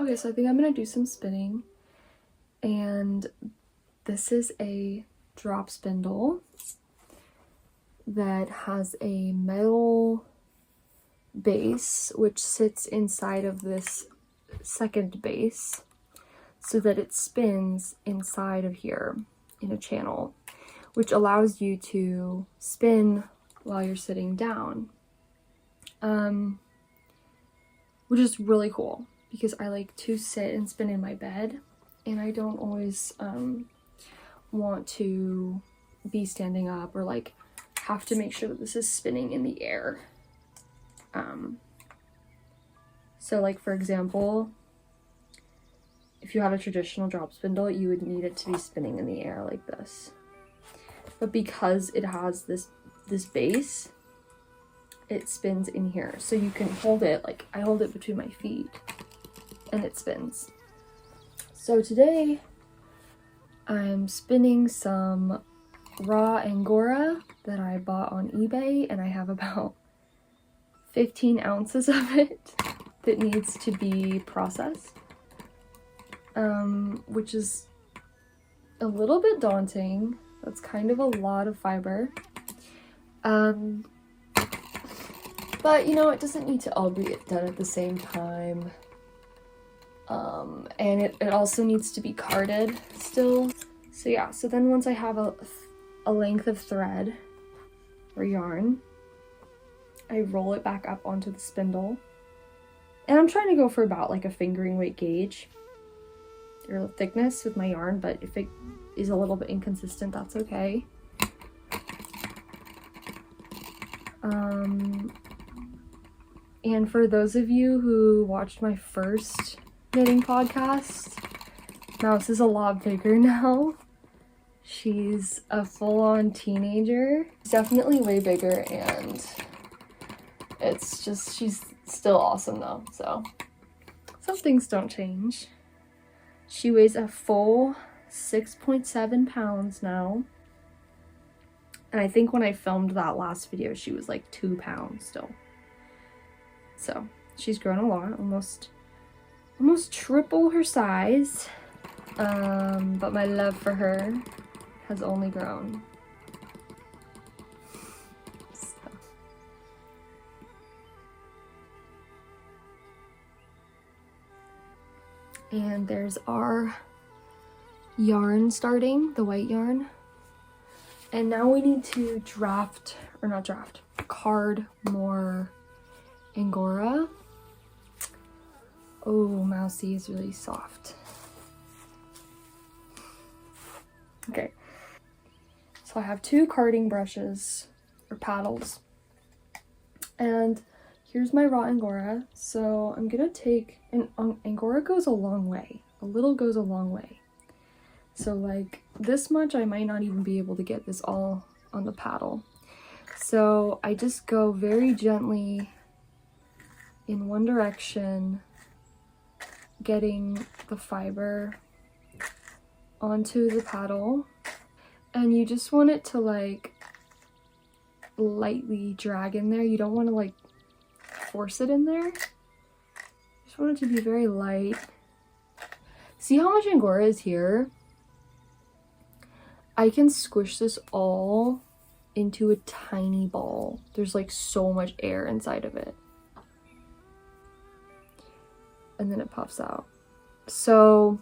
Okay, so I think I'm gonna do some spinning, and this is a drop spindle that has a metal base which sits inside of this second base so that it spins inside of here in a channel, which allows you to spin while you're sitting down, which is really cool because I like to sit and spin in my bed, and I don't always want to be standing up or like have to make sure that this is spinning in the air. So like, for example, if you had a traditional drop spindle, you would need it to be spinning in the air like this. But because it has this base, it spins in here. So you can hold it, like I hold it between my feet and it spins. So today I'm spinning some raw angora that I bought on eBay, and I have about 15 ounces of it that needs to be processed, which is a little bit daunting. That's kind of a lot of fiber. But you know, it doesn't need to all be done at the same time. And it also needs to be carded still. So yeah, so then once I have a length of thread or yarn, I roll it back up onto the spindle. And I'm trying to go for about like a fingering weight gauge or thickness with my yarn, but if it is a little bit inconsistent, that's okay. And for those of you who watched my first knitting podcast, Mouse is a lot bigger now. She's a full-on teenager. She's definitely way bigger, and it's just, she's still awesome though, so some things don't change. She weighs a full 6.7 pounds now. And I think when I filmed that last video, she was like 2 pounds still. So she's grown a lot, almost triple her size. But my love for her has only grown. So. And there's our yarn starting, the white yarn. And now we need to card more angora. Oh, Mousy is really soft. Okay, so I have 2 carding brushes or paddles, and here's my raw angora. So I'm gonna take, and angora goes a long way. A little goes a long way. So like this much, I might not even be able to get this all on the paddle. So I just go very gently in one direction, getting the fiber onto the paddle, and you just want it to like lightly drag in there. You don't want to like force it in there. You just want it to be very light. See how much angora is here? I can squish this all into a tiny ball. There's like so much air inside of it. And then it puffs out. So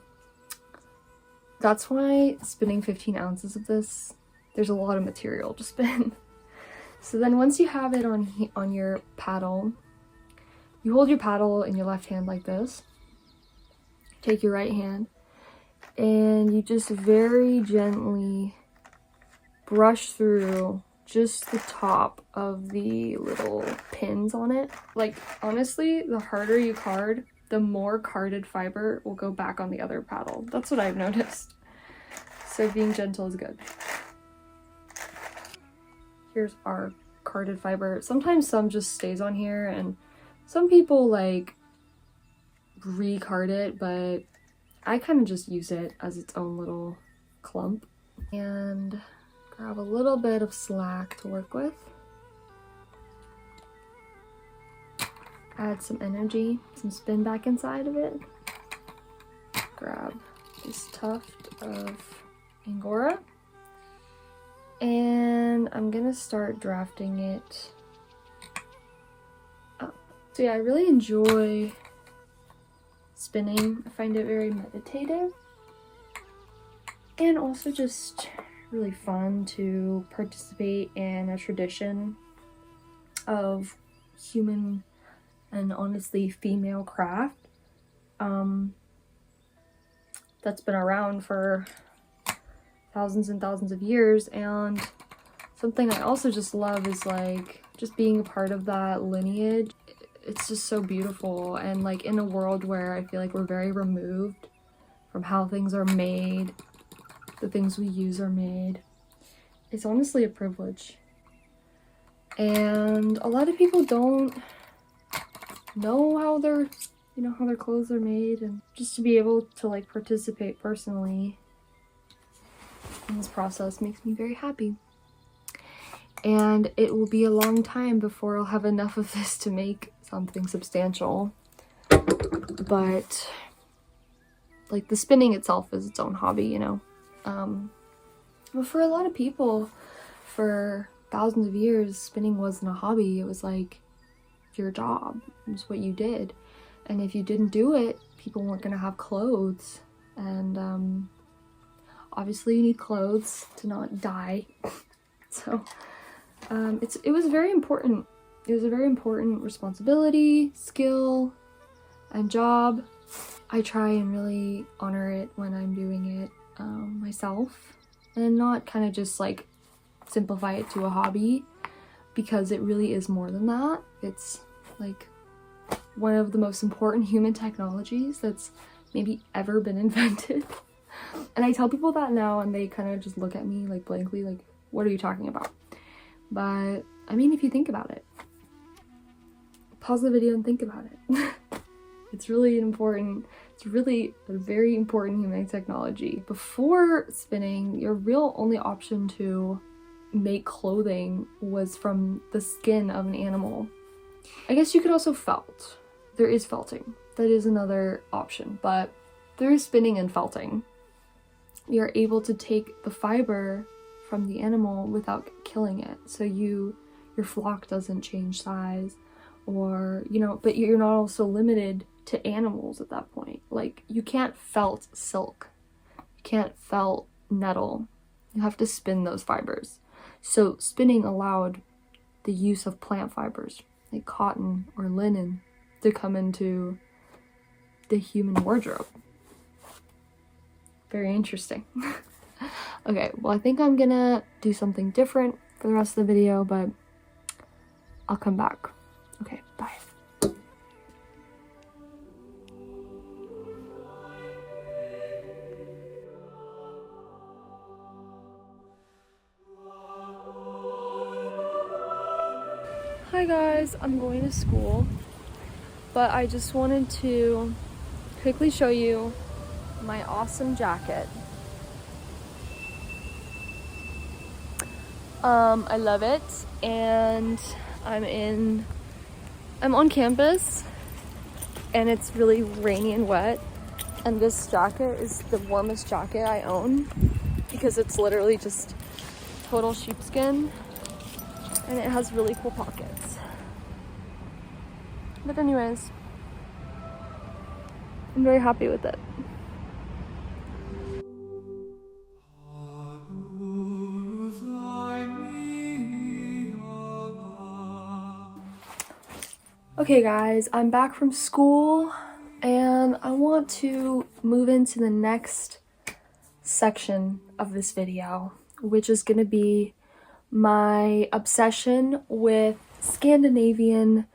that's why spinning 15 ounces of this, there's a lot of material to spin. So then once you have it on your paddle, you hold your paddle in your left hand like this. Take your right hand, and you just very gently brush through just the top of the little pins on it. Like, honestly, the harder you card, the more carded fiber will go back on the other paddle. That's what I've noticed. So being gentle is good. Here's our carded fiber. Sometimes some just stays on here, and some people like re-card it, but I kind of just use it as its own little clump. And grab a little bit of slack to work with. Add some energy, some spin back inside of it. this tuft of angora, and I'm gonna start drafting it up. So yeah, I really enjoy spinning. I find it very meditative and also just really fun to participate in a tradition of human and honestly female craft that's been around for thousands and thousands of years. And something I also just love is like just being a part of that lineage. It's just so beautiful, and like in a world where I feel like we're very removed from how things are made, the things we use are made, it's honestly a privilege. And a lot of people don't know how their how their clothes are made, and just to be able to like participate personally in this process makes me very happy. And it will be a long time before I'll have enough of this to make something substantial, but like the spinning itself is its own hobby, you know. But for a lot of people, for thousands of years, spinning wasn't a hobby. It was like your job. It was what you did. And if you didn't do it, people weren't going to have clothes. And obviously you need clothes to not die. So it was very important. It was a very important responsibility, skill, and job. I try and really honor it when I'm doing it myself, and not kind of just like simplify it to a hobby, because it really is more than that. It's like one of the most important human technologies that's maybe ever been invented. And I tell people that now and they kind of just look at me like blankly, like, what are you talking about? But I mean, if you think about it, pause the video and think about it. It's really a very important human technology. Before spinning, your real only option to make clothing was from the skin of an animal. I guess you could also felt. There is felting. That is another option, but there is spinning and felting. You're able to take the fiber from the animal without killing it. So your flock doesn't change size, or, but you're not also limited to animals at that point. Like, you can't felt silk. You can't felt nettle. You have to spin those fibers. So spinning allowed the use of plant fibers, like cotton or linen, to come into the human wardrobe. Very interesting. Okay, well, I think I'm gonna do something different for the rest of the video, but I'll come back. Okay, bye. Hi guys, I'm going to school, but I just wanted to quickly show you my awesome jacket. I love it, and I'm on campus, and it's really rainy and wet, and this jacket is the warmest jacket I own because it's literally just total sheepskin, and it has really cool pockets. But anyways, I'm very happy with it. Okay guys, I'm back from school and I want to move into the next section of this video, which is going to be my obsession with Scandinavian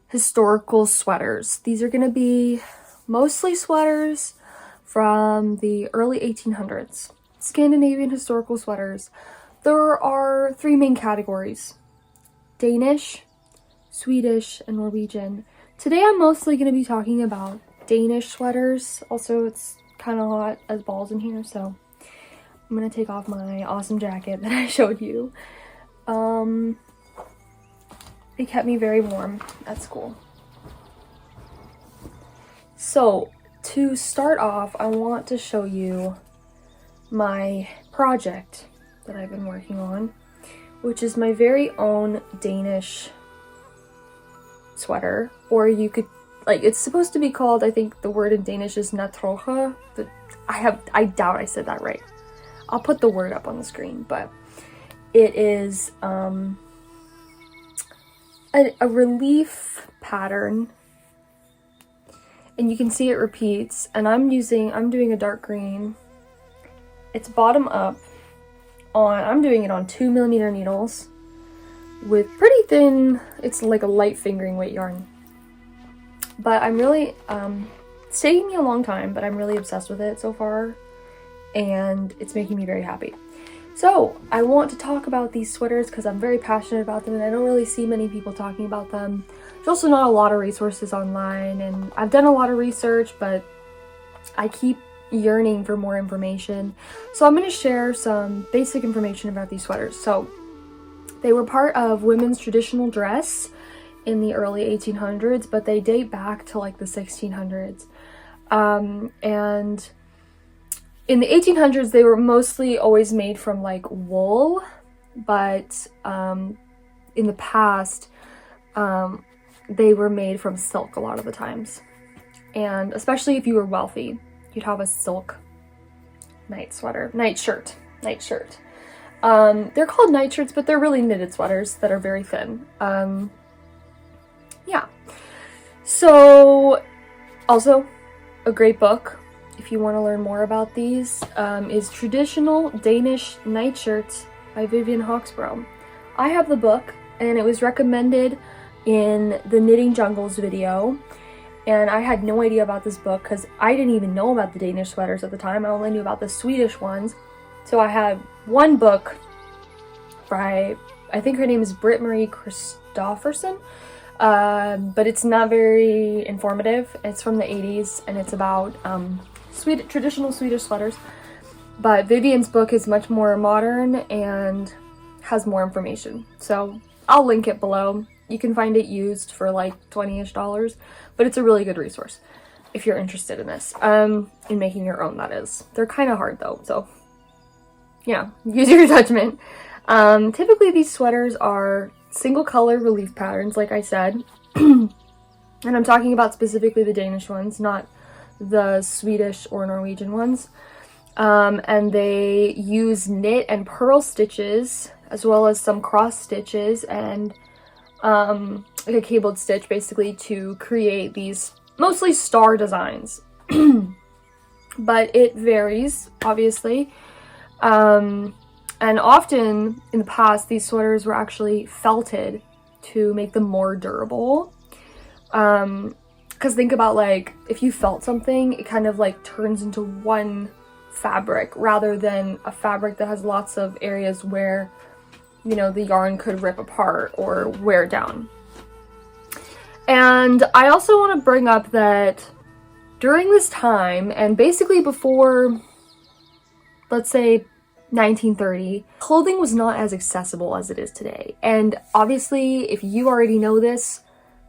historical sweaters. These are going to be mostly sweaters from the early 1800s. Scandinavian historical sweaters. There are three main categories: Danish, Swedish, and Norwegian. Today I'm mostly going to be talking about Danish sweaters. Also, it's kind of hot as balls in here, so I'm going to take off my awesome jacket that I showed you. It kept me very warm at school. So, to start off, I want to show you my project that I've been working on, which is my very own Danish sweater, or you could, like, it's supposed to be called, I think the word in Danish is Nattrøjer. I doubt I said that right. I'll put the word up on the screen, but it is a relief pattern, and you can see it repeats, and I'm doing a dark green. It's bottom up I'm doing it on 2mm needles with pretty thin, it's like a light fingering weight yarn. But I'm really, it's taking me a long time, but I'm really obsessed with it so far, and it's making me very happy. So I want to talk about these sweaters because I'm very passionate about them, and I don't really see many people talking about them. There's also not a lot of resources online, and I've done a lot of research, but I keep yearning for more information. So I'm going to share some basic information about these sweaters. So they were part of women's traditional dress in the early 1800s, but they date back to like the 1600s. And in the 1800s, they were mostly always made from like wool, but in the past, they were made from silk a lot of the times. And especially if you were wealthy, you'd have a silk nightshirt. They're called nightshirts, but they're really knitted sweaters that are very thin. Yeah. So, also, a great book, if you want to learn more about these, is Traditional Danish Nightshirts by Vivian Høxbro. I have the book, and it was recommended in the Knitting Jungles video. And I had no idea about this book because I didn't even know about the Danish sweaters at the time. I only knew about the Swedish ones. So I had one book by, I think her name is Britt-Marie Christofferson, but it's not very informative. It's from the 80s, and it's about traditional Swedish sweaters. But Vivian's book is much more modern and has more information. So I'll link it below. You can find it used for like $20-ish, but it's a really good resource if you're interested in this, in making your own, that is. They're kind of hard though, so yeah, use your judgment. Typically these sweaters are single color relief patterns, like I said, and I'm talking about specifically the Danish ones, not the Swedish or Norwegian ones. And they use knit and purl stitches, as well as some cross stitches and like a cabled stitch, basically, to create these mostly star designs. But it varies, obviously. And often in the past, these sweaters were actually felted to make them more durable. Because think about, like, if you felt something, it kind of like turns into one fabric rather than a fabric that has lots of areas where, you know, the yarn could rip apart or wear down. And I also want to bring up that during this time, and basically before, let's say 1930, clothing was not as accessible as it is today. And obviously, if you already know this,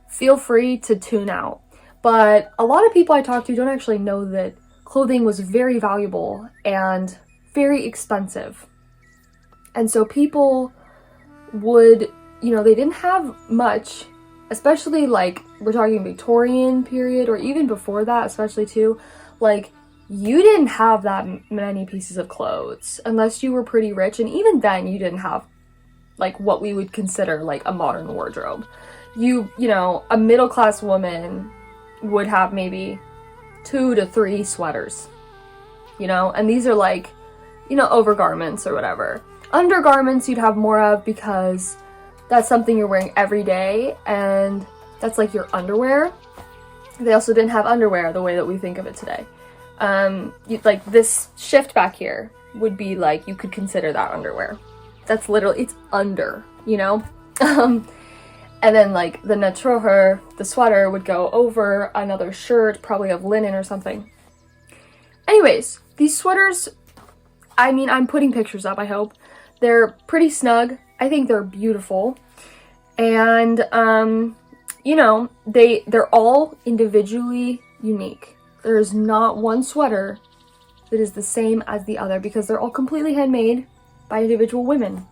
feel free to tune out. But a lot of people I talk to don't actually know that clothing was very valuable and very expensive. And so people would, you know, they didn't have much, especially like we're talking Victorian period or even before that, especially too, like you didn't have that many pieces of clothes unless you were pretty rich, and even then you didn't have like what we would consider like a modern wardrobe. You know, a middle-class woman would have maybe 2 to 3 sweaters, you know, and these are like, you know, overgarments or whatever. Undergarments you'd have more of because that's something you're wearing every day, and that's like your underwear. They also didn't have underwear the way that we think of it today. Like this shift back here would be like, you could consider that underwear. That's literally, it's under, you know? And then like the Nattrøjer, the sweater, would go over another shirt, probably of linen or something. Anyways, these sweaters, I mean, I'm putting pictures up, I hope. They're pretty snug. I think they're beautiful. And, you know, they're all individually unique. There's not one sweater that is the same as the other because they're all completely handmade by individual women.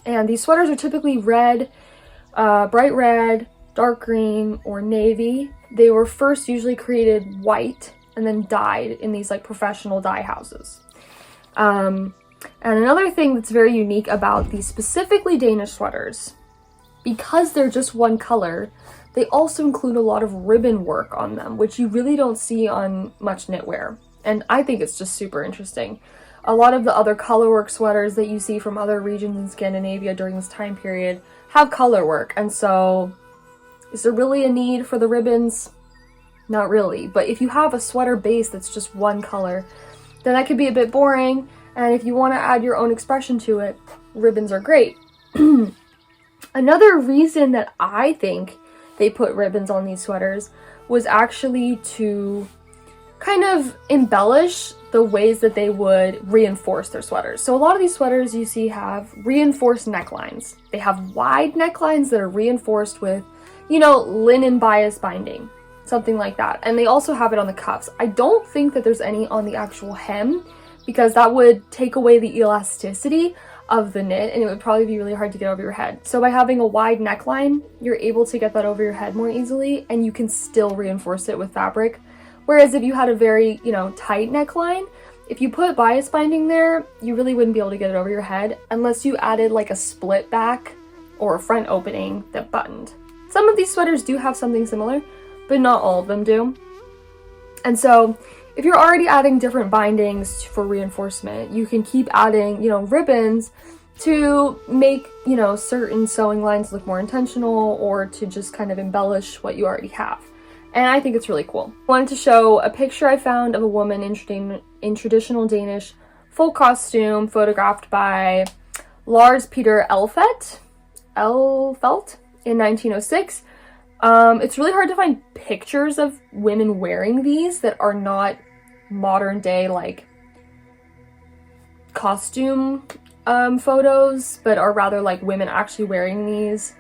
And these sweaters are typically red, bright red, dark green, or navy. They were first usually created white and then dyed in these like professional dye houses. And another thing that's very unique about these specifically Danish sweaters, because they're just one color, they also include a lot of ribbon work on them, which you really don't see on much knitwear. And I think it's just super interesting. A lot of the other colorwork sweaters that you see from other regions in Scandinavia during this time period have color work. And so, is there really a need for the ribbons? Not really. But if you have a sweater base that's just one color, then that could be a bit boring. And if you want to add your own expression to it, ribbons are great. Another reason that I think they put ribbons on these sweaters was actually to kind of embellish the ways that they would reinforce their sweaters. So a lot of these sweaters you see have reinforced necklines. They have wide necklines that are reinforced with, you know, linen bias binding, something like that. And they also have it on the cuffs. I don't think that there's any on the actual hem because that would take away the elasticity of the knit and it would probably be really hard to get over your head. So by having a wide neckline, you're able to get that over your head more easily and you can still reinforce it with fabric. Whereas if you had a very, you know, tight neckline, if you put bias binding there, you really wouldn't be able to get it over your head unless you added like a split back or a front opening that buttoned. Some of these sweaters do have something similar, but not all of them do. And so if you're already adding different bindings for reinforcement, you can keep adding, you know, ribbons to make, you know, certain sewing lines look more intentional or to just kind of embellish what you already have. And I think it's really cool. I wanted to show a picture I found of a woman in traditional Danish folk costume photographed by Lars Peter Elfelt in 1906. It's really hard to find pictures of women wearing these that are not modern day like costume photos, but are rather like women actually wearing these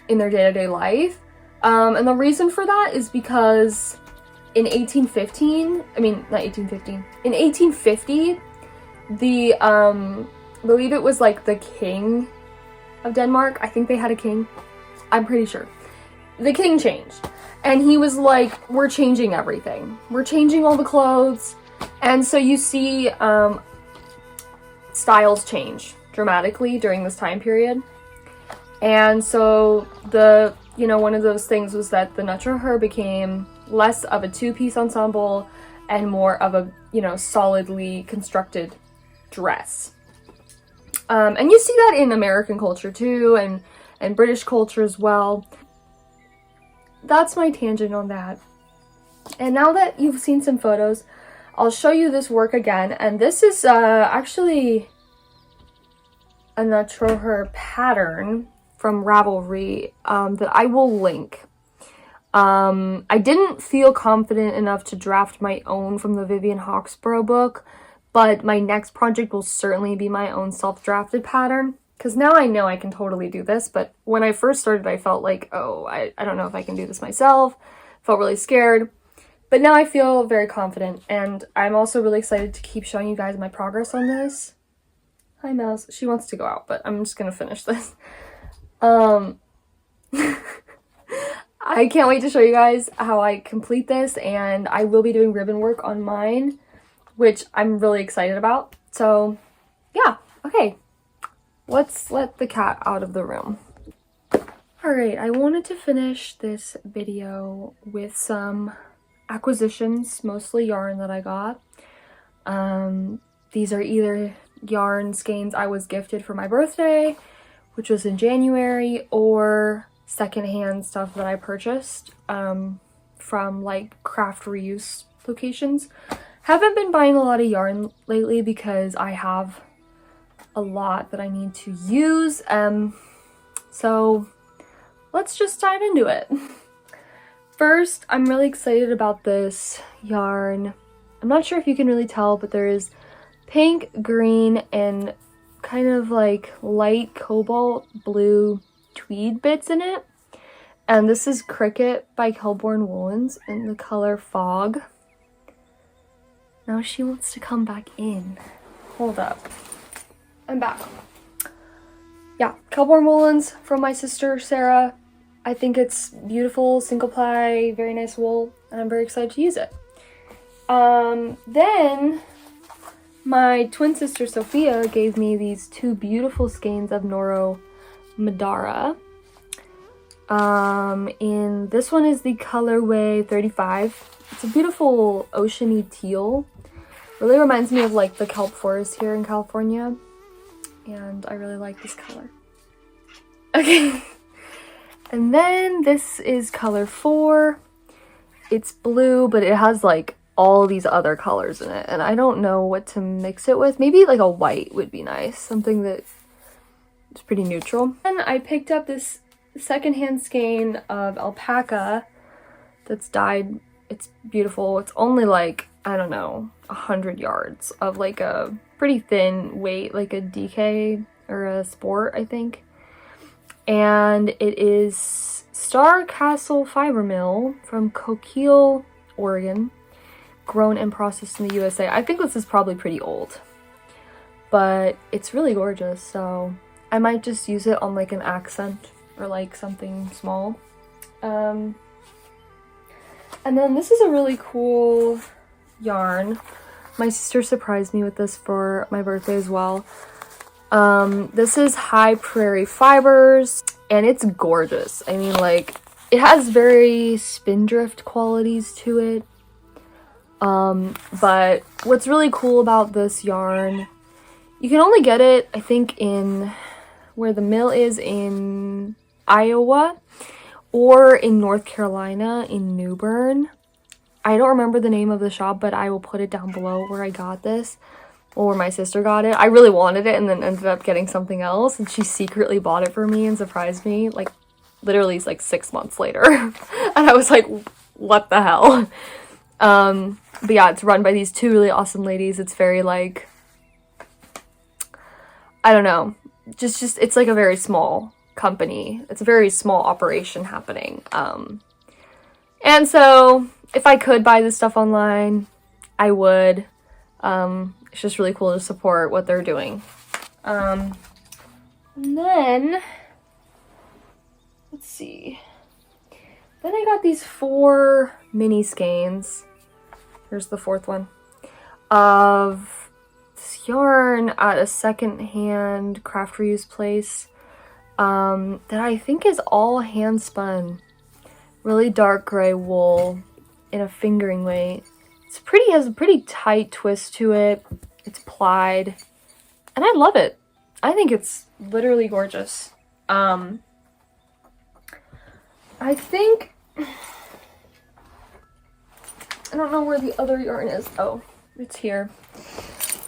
in their day-to-day life. And the reason for that is because in 1850, the, I believe it was like the king of Denmark. I think they had a king. I'm pretty sure. The king changed. And he was like, we're changing everything. We're changing all the clothes. And so you see styles change dramatically during this time period. And so one of those things was that the Nattrøjer became less of a two-piece ensemble and more of a, you know, solidly constructed dress. And you see that in American culture too, and British culture as well. That's my tangent on that. And now that you've seen some photos, I'll show you this work again. And this is actually a Nattrøjer pattern from Ravelry that I will link. I didn't feel confident enough to draft my own from the Vivian Høxbro book, but my next project will certainly be my own self-drafted pattern, because now I know I can totally do this, but when I first started I felt like, oh, I don't know if I can do this myself, felt really scared, but now I feel very confident, and I'm also really excited to keep showing you guys my progress on this. Hi Mouse, she wants to go out, but I'm just gonna finish this. I can't wait to show you guys how I complete this, and I will be doing ribbon work on mine, which I'm really excited about. So yeah, okay, let's let the cat out of the room. Alright, I wanted to finish this video with some acquisitions, mostly yarn that I got. These are either yarn skeins I was gifted for my birthday, which was in January, or secondhand stuff that I purchased from like craft reuse locations. Haven't been buying a lot of yarn lately because I have a lot that I need to use. So let's just dive into it. First, I'm really excited about this yarn. I'm not sure if you can really tell, but there is pink, green, and kind of like light cobalt blue tweed bits in it. And this is Cricket by Kelborn Woolens in the color Fog. Now she wants to come back in. Hold up. I'm back. Yeah, Kelborn Woolens from my sister Sarah. I think it's beautiful, single ply, very nice wool, and I'm very excited to use it. Then my twin sister Sophia gave me these two beautiful skeins of Noro Madara. And this one is the colorway 35. It's a beautiful oceany teal. Really reminds me of like the kelp forest here in California. And I really like this color. Okay. And then this is color 4. It's blue, but it has like all these other colors in it. And I don't know what to mix it with. Maybe like a white would be nice. Something that is pretty neutral. And I picked up this secondhand skein of alpaca that's dyed. It's beautiful. It's only like, I don't know, 100 yards of like a pretty thin weight, like a DK or a sport, I think. And it is Star Castle Fiber Mill from Coquille, Oregon, grown and processed in the USA. I think this is probably pretty old, but it's really gorgeous, so I might just use it on like an accent or like something small. And then this is a really cool yarn. My sister surprised me with this for my birthday as well. This is High Prairie Fibers, and it's gorgeous. I mean, like, it has very spindrift qualities to it. But what's really cool about this yarn, you can only get it, I think, in where the mill is in Iowa or in North Carolina in New Bern. I don't remember the name of the shop, but I will put it down below where I got this, or where my sister got it. I really wanted it and then ended up getting something else, and she secretly bought it for me and surprised me, like, literally like 6 months later. And I was like, what the hell? But yeah, it's run by these two really awesome ladies. It's very like, I don't know, just it's like a very small company. It's a very small operation happening. And so if I could buy this stuff online, I would. It's just really cool to support what they're doing. And then, let's see. Then I got these 4 mini skeins. Here's the 4th one. Of this yarn at a secondhand craft reuse place. That I think is all hand spun. Really dark gray wool in a fingering weight. It's pretty, has a pretty tight twist to it. It's plied. And I love it. I think it's literally gorgeous. I think, I don't know where the other yarn is. Oh, it's here.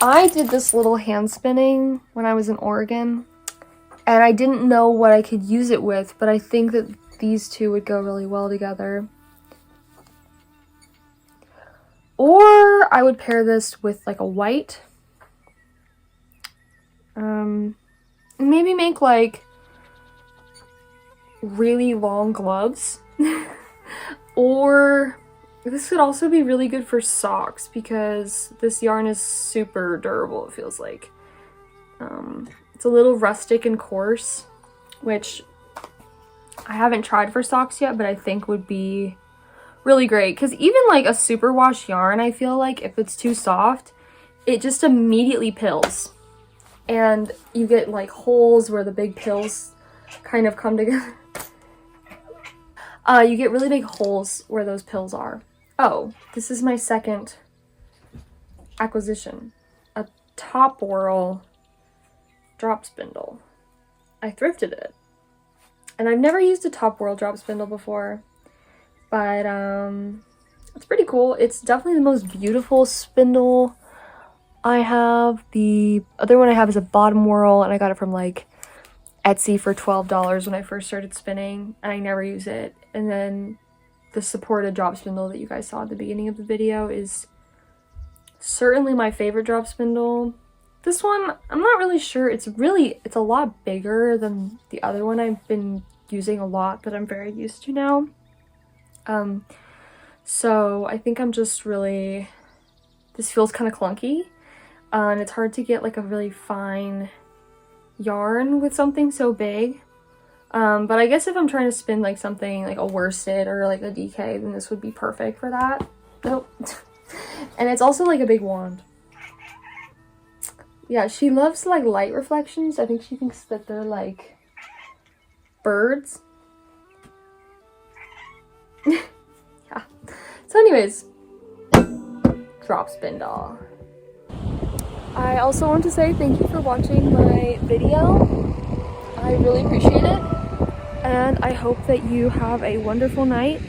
I did this little hand spinning when I was in Oregon, and I didn't know what I could use it with, but I think that these two would go really well together. Or I would pair this with like a white. Maybe make like really long gloves. Or this could also be really good for socks because this yarn is super durable, it feels like. It's a little rustic and coarse, which I haven't tried for socks yet, but I think would be really great. Because even like a superwash yarn, I feel like if it's too soft, it just immediately pills. And you get like holes where the big pills kind of come together. You get really big holes where those pills are. Oh, this is my second acquisition. A top whirl drop spindle. I thrifted it. And I've never used a top whirl drop spindle before. But it's pretty cool. It's definitely the most beautiful spindle I have. The other one I have is a bottom whirl, and I got it from like Etsy for $12 when I first started spinning, and I never use it. And then the supported drop spindle that you guys saw at the beginning of the video is certainly my favorite drop spindle. This one, I'm not really sure. It's a lot bigger than the other one I've been using a lot that I'm very used to now. So I think I'm just really, this feels kind of clunky, and it's hard to get like a really fine yarn with something so big. But I guess if I'm trying to spin like something like a worsted or like a DK, then this would be perfect for that. Nope. And it's also like a big wand. Yeah, she loves like light reflections. I think she thinks that they're like birds. Yeah. So anyways, drop spindle. I also want to say thank you for watching my video. I really appreciate it. And I hope that you have a wonderful night.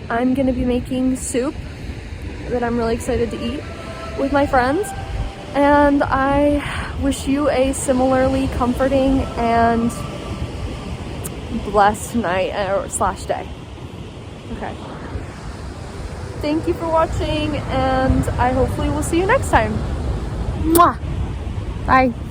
I'm gonna be making soup that I'm really excited to eat with my friends. And I wish you a similarly comforting and blessed night slash day. Okay. Thank you for watching, and I hopefully will see you next time. Mwah! Bye.